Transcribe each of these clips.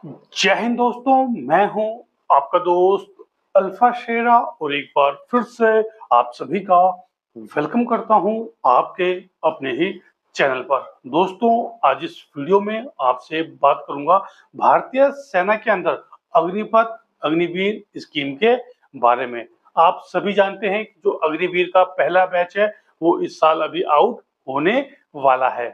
जय हिंद दोस्तों, मैं हूं आपका दोस्त अल्फा शेरा और एक बार फिर से आप सभी का वेलकम करता हूं आपके अपने ही चैनल पर। दोस्तों, आज इस वीडियो में आपसे बात करूंगा भारतीय सेना के अंदर अग्निपथ अग्निवीर स्कीम के बारे में। आप सभी जानते हैं कि जो अग्निवीर का पहला बैच है वो इस साल अभी आउट होने वाला है।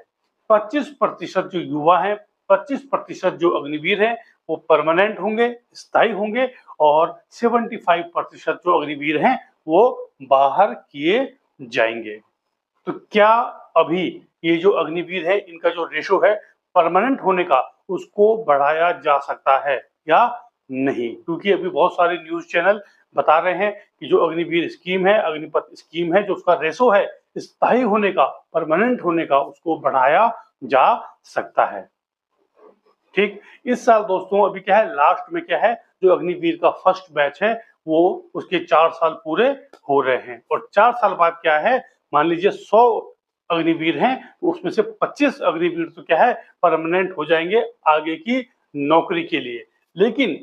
25% जो युवा हैं, 25% जो अग्निवीर हैं वो परमानेंट होंगे, स्थायी होंगे और 75% जो अग्निवीर हैं वो बाहर किए जाएंगे। तो क्या अभी ये जो अग्निवीर है इनका जो रेशो है परमानेंट होने का उसको बढ़ाया जा सकता है या नहीं? क्योंकि अभी बहुत सारे न्यूज चैनल बता रहे हैं कि जो अग्निवीर स्कीम है, अग्निपथ स्कीम है, जो उसका रेशो है स्थायी होने का, परमानेंट होने का, उसको बढ़ाया जा सकता है। ठीक, इस साल दोस्तों अभी क्या है, लास्ट में क्या है, जो अग्निवीर का फर्स्ट बैच है वो उसके 4 साल पूरे हो रहे हैं और 4 साल बाद क्या है, मान लीजिए 100 अग्निवीर हैं तो उसमें से 25 अग्निवीर तो क्या है परमानेंट हो जाएंगे आगे की नौकरी के लिए। लेकिन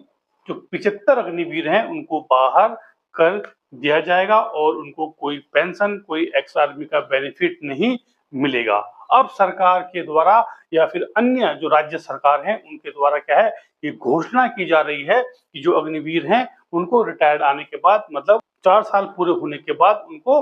जो 75 अग्निवीर हैं उनको बाहर कर दिया जाएगा और उनको कोई पेंशन, कोई एक्स आर्मी का बेनिफिट नहीं मिलेगा। अब सरकार के द्वारा या फिर अन्य जो राज्य सरकार हैं उनके द्वारा क्या है, ये घोषणा की जा रही है कि जो अग्निवीर हैं उनको रिटायर्ड आने के बाद, मतलब 4 साल पूरे होने के बाद उनको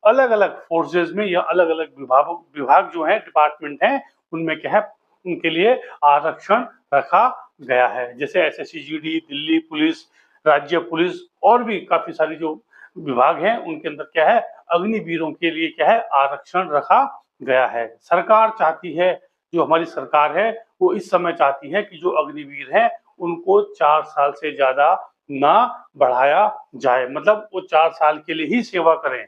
अलग-अलग फोर्सेज में या अलग-अलग विभाग जो हैं, डिपार्टमेंट हैं, उनमें क्या है, उनके लिए आरक्षण रखा गया है। जैसे एसएससी-जीडी, दिल्ली पुलिस, राज्य पुलिस और भी काफी सारी जो विभाग हैं उनके अंदर क्या है, अग्निवीरों के लिए क्या है, आरक्षण रखा गया है। सरकार चाहती है, जो हमारी सरकार है वो इस समय चाहती है कि जो अग्निवीर हैं उनको 4 साल से ज्यादा ना बढ़ाया जाए, मतलब वो 4 साल के लिए ही सेवा करें।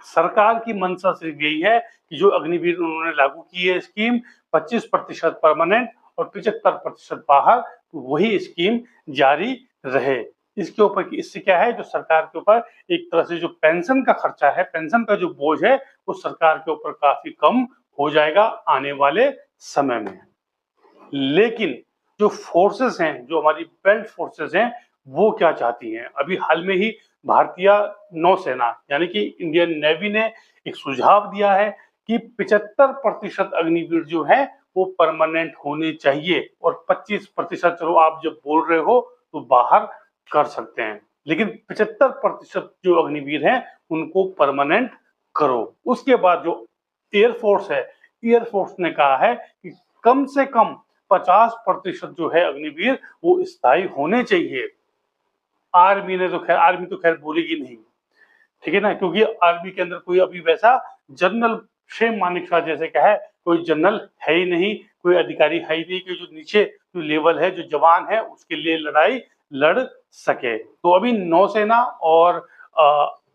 सरकार की मंशा सिर्फ यही है कि जो अग्निवीर उन्होंने लागू की है स्कीम, 25% परमानेंट और 75% बाहर, वही स्कीम जारी रहे। इसके ऊपर इससे क्या है, जो सरकार के ऊपर एक तरह से जो पेंशन का खर्चा है, पेंशन का जो बोझ है वो सरकार के ऊपर काफी कम हो जाएगा आने वाले समय में। लेकिन जो फोर्सेस हैं, जो हमारी बेल्ट फोर्सेस हैं, वो क्या चाहती हैं? अभी हाल में ही भारतीय नौसेना यानी कि इंडियन नेवी ने एक सुझाव दिया है कि 75% अग्निवीर जो है वो परमानेंट होने चाहिए और 25% चलो आप जब बोल रहे हो तो बाहर कर सकते हैं, लेकिन 75% जो अग्निवीर हैं उनको परमानेंट करो। उसके बाद जो एयरफोर्स है, एयरफोर्स ने कहा है कि कम से कम 50% जो है अग्निवीर वो स्थायी होने चाहिए। आर्मी तो खैर बोलेगी नहीं, ठीक है ना, क्योंकि आर्मी के अंदर कोई अभी वैसा जनरल शेम मानेकशॉ जैसे क्या है, कोई जनरल है ही नहीं, कोई अधिकारी है ही नहीं कि जो नीचे जो लेवल है, जो जवान है उसके लिए लड़ाई लड़ सके। तो अभी नौसेना और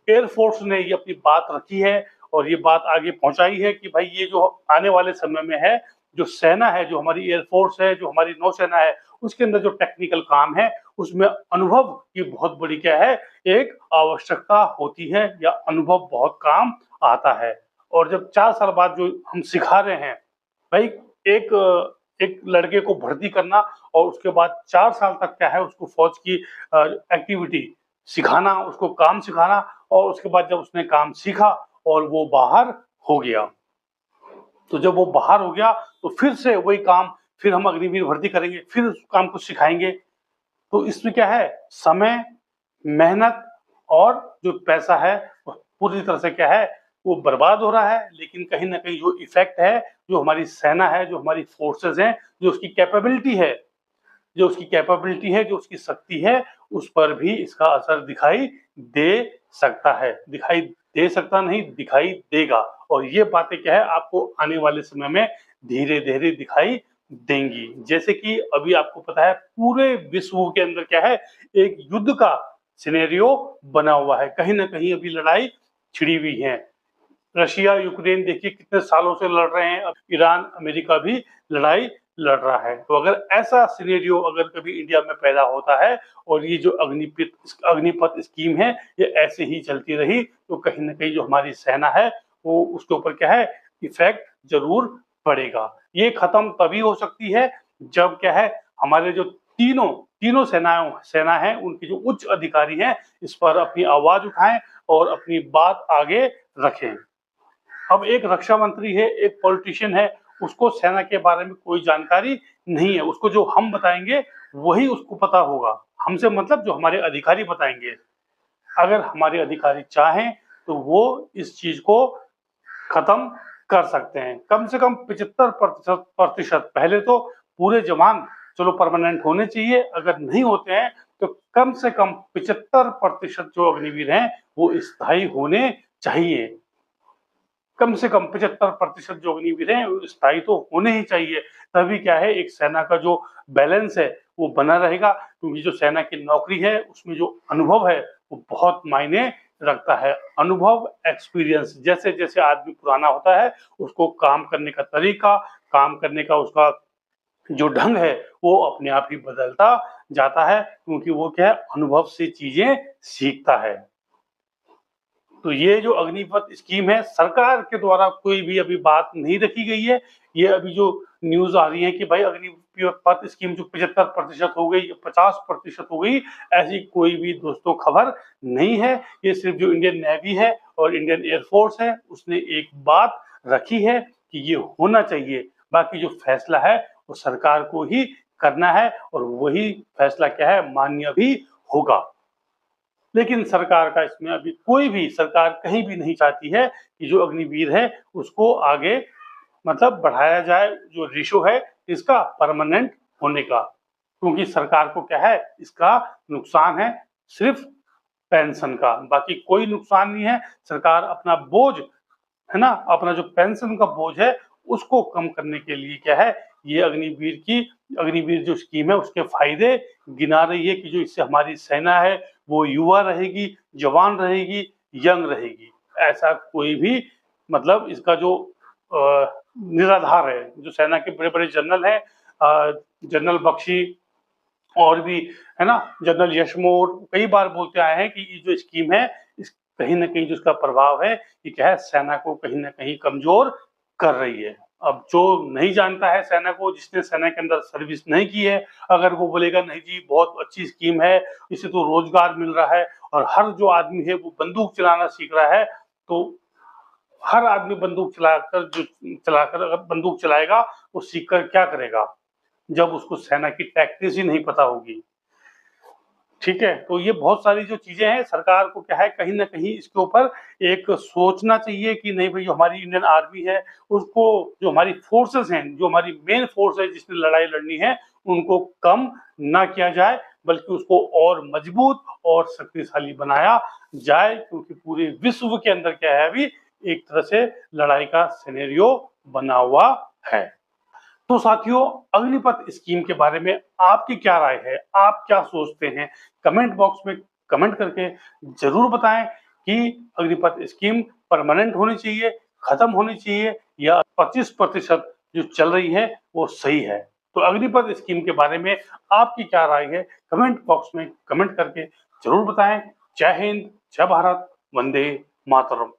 एयरफोर्स ने ये अपनी बात रखी है और ये बात आगे पहुंचाई है कि भाई ये जो आने वाले समय में है, जो सेना है, जो हमारी एयरफोर्स है, जो हमारी नौसेना है, उसके अंदर जो टेक्निकल काम है उसमें अनुभव की बहुत बड़ी क्या है, एक आवश्यकता होती है या अनुभव बहुत काम आता है। और जब 4 साल बाद जो हम सिखा रहे हैं भाई, एक एक लड़के को भर्ती करना और उसके बाद 4 साल तक क्या है उसको फौज की एक्टिविटी सिखाना, उसको काम सिखाना और उसके बाद जब उसने काम सीखा और वो बाहर हो गया, तो जब वो बाहर हो गया तो फिर से वही काम, फिर हम अग्निवीर भर्ती करेंगे, फिर उस काम को सिखाएंगे। तो इसमें क्या है, समय, मेहनत और जो पैसा है वो पूरी तरह से क्या है, वो बर्बाद हो रहा है। लेकिन कहीं ना कहीं जो इफेक्ट है, जो हमारी सेना है, जो हमारी फोर्सेस हैं, जो उसकी कैपेबिलिटी है, जो उसकी शक्ति है, उस पर भी इसका असर दिखाई दे सकता है। दिखाई दे सकता नहीं, दिखाई देगा। और ये बातें क्या है, आपको आने वाले समय में धीरे धीरे दिखाई देंगी। जैसे कि अभी आपको पता है पूरे विश्व के अंदर क्या है, एक युद्ध का सिनेरियो बना हुआ है, कहीं ना कहीं अभी लड़ाई छिड़ी हुई है। रशिया यूक्रेन देखिए कितने सालों से लड़ रहे हैं, अब ईरान अमेरिका भी लड़ाई लड़ रहा है। तो अगर ऐसा सिनेरियो अगर कभी इंडिया में पैदा होता है और ये जो अग्निपथ स्कीम है ये ऐसे ही चलती रही, तो कहीं ना कहीं जो हमारी सेना है वो उसके ऊपर क्या है, इफेक्ट जरूर पड़ेगा। ये खत्म तभी हो सकती है जब क्या है, हमारे जो तीनों सेना है उनके जो उच्च अधिकारी हैं इस पर अपनी आवाज उठाएं और अपनी बात आगे रखें। अब एक रक्षा मंत्री है, एक पॉलिटिशियन है, उसको सेना के बारे में कोई जानकारी नहीं है, उसको जो हम बताएंगे वही उसको पता होगा। हमसे मतलब जो हमारे अधिकारी बताएंगे। अगर हमारे अधिकारी चाहें तो वो इस चीज को खत्म कर सकते हैं। कम से कम 75% पहले तो पूरे जवान चलो परमानेंट होने चाहिए, अगर नहीं होते हैं तो कम से कम 75% जो अग्निवीर हैं वो स्थायी होने चाहिए। कम से कम 75% जो अग्निवीर हैं वो स्थायी तो होने ही चाहिए। तभी क्या है, एक सेना का जो बैलेंस है वो बना रहेगा, क्योंकि जो सेना की नौकरी है उसमें जो अनुभव है वो बहुत मायने रखता है। अनुभव, एक्सपीरियंस, जैसे जैसे आदमी पुराना होता है उसको काम करने का तरीका, काम करने का उसका जो ढंग है वो अपने आप ही बदलता जाता है, क्योंकि वो क्या है, अनुभव से चीजें सीखता है। तो ये जो अग्निपथ स्कीम है सरकार के द्वारा कोई भी अभी बात नहीं रखी गई है। ये अभी जो न्यूज आ रही है कि भाई अग्निपथ स्कीम जो 75% हो गई, 50% हो गई, ऐसी कोई भी दोस्तों खबर नहीं है। ये सिर्फ जो इंडियन नेवी है और इंडियन एयरफोर्स है उसने एक बात रखी है कि ये होना चाहिए। बाकी जो फैसला है वो सरकार को ही करना है और वही फैसला क्या है, मान्य भी होगा। लेकिन सरकार का इसमें अभी कोई भी सरकार कहीं भी नहीं चाहती है कि जो अग्निवीर है उसको आगे मतलब बढ़ाया जाए, जो रेशो है इसका परमानेंट होने का, क्योंकि सरकार को क्या है, इसका नुकसान है सिर्फ पेंशन का, बाकी कोई नुकसान नहीं है। सरकार अपना बोझ है ना, अपना जो पेंशन का बोझ है उसको कम करने के लिए क्या है, ये अग्निवीर जो स्कीम है उसके फायदे गिना रही है कि जो इससे हमारी सेना है वो युवा रहेगी, जवान रहेगी, यंग रहेगी। ऐसा कोई भी मतलब इसका जो निराधार है, जो सेना के बड़े बड़े जनरल हैं, जनरल बख्शी और भी है ना, जनरल यशमोर कई बार बोलते आए हैं कि ये जो स्कीम है इस कहीं ना कहीं जो इसका प्रभाव है ये क्या है, सेना को कहीं ना कहीं कमजोर कर रही है। अब जो नहीं जानता है सेना को, जिसने सेना के अंदर सर्विस नहीं की है, अगर वो बोलेगा नहीं जी बहुत अच्छी स्कीम है, इससे तो रोजगार मिल रहा है और हर जो आदमी है वो बंदूक चलाना सीख रहा है, तो हर आदमी बंदूक चलाकर अगर बंदूक चलाएगा वो सीखकर क्या करेगा जब उसको सेना की टैक्टिक्स ही नहीं पता होगी। ठीक है, तो ये बहुत सारी जो चीजें हैं सरकार को क्या है, कहीं ना कहीं इसके ऊपर एक सोचना चाहिए कि नहीं भाई, जो हमारी इंडियन आर्मी है उसको, जो हमारी फोर्सेस हैं, जो हमारी मेन फोर्स है जिसने लड़ाई लड़नी है, उनको कम ना किया जाए बल्कि उसको और मजबूत और शक्तिशाली बनाया जाए, क्योंकि पूरे विश्व के अंदर क्या है, अभी एक तरह से लड़ाई का सिनेरियो बना हुआ है। तो साथियों, अग्निपथ स्कीम के बारे में आपकी क्या राय है, आप क्या सोचते हैं, कमेंट बॉक्स में कमेंट करके जरूर बताएं कि अग्निपथ स्कीम परमानेंट होनी चाहिए, खत्म होनी चाहिए, या 25% जो चल रही है वो सही है। तो अग्निपथ स्कीम के बारे में आपकी क्या राय है, कमेंट बॉक्स में कमेंट करके जरूर बताएं। जय हिंद, जय भारत, वंदे मातरम।